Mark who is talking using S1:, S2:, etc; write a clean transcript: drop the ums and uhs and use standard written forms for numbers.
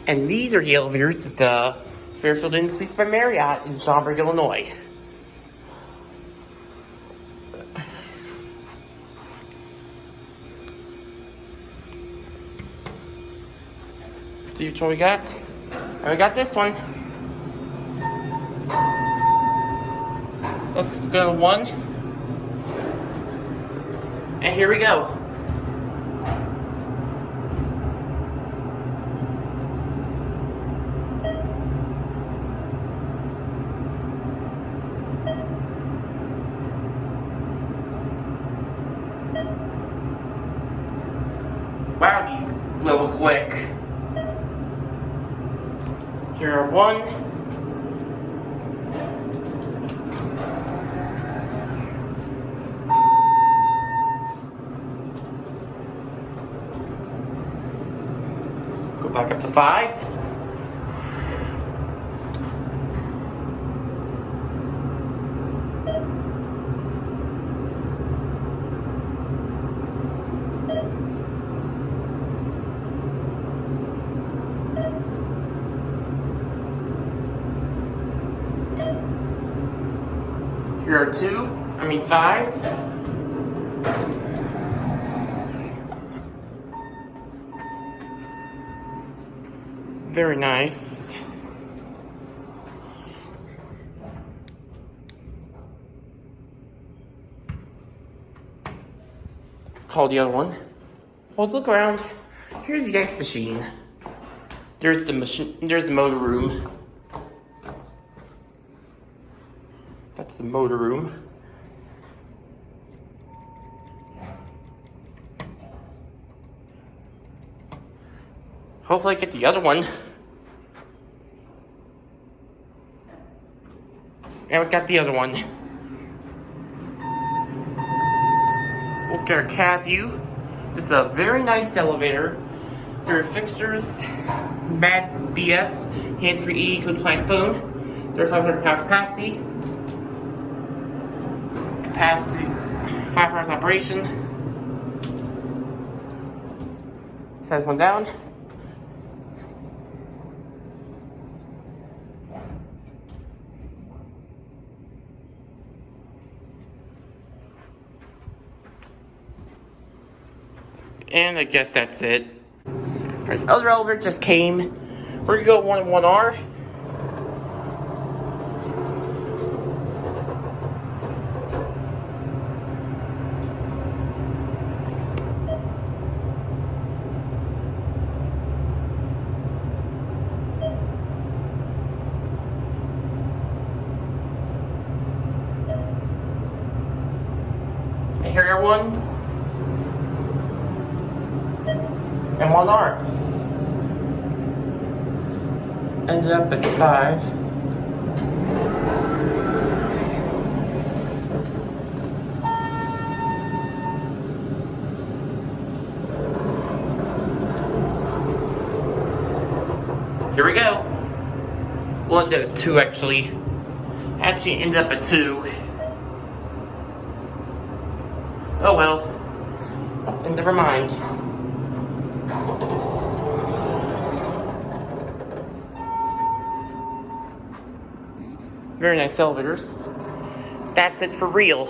S1: And these are the elevators at the Fairfield Inn Suites by Marriott in Schaumburg, Illinois. Let's see which one we got. And we got this one. Let's go to 1. And here we go. Wow, these little quick. Here are 1. Go back up to 5. Here are 5. Very nice. Call the other one. Well, let's look around. Here's the ice machine. There's the motor room. That's the motor room. Hopefully I get the other one. And we got the other one. We'll get our cab view. This is a very nice elevator. There are fixtures, Mad BS, hands-free EE compliant phone. 3,500-pound capacity. 5 hours operation. Size one down. And I guess that's it. Alright, the other elevator just came. We're gonna go 1 and 1R. And here are 1 and 1R. Ended up at 5. Here we go. We'll end up at 2 actually. Actually ended up at 2. Oh well. And never mind. Very nice elevators. That's it for real.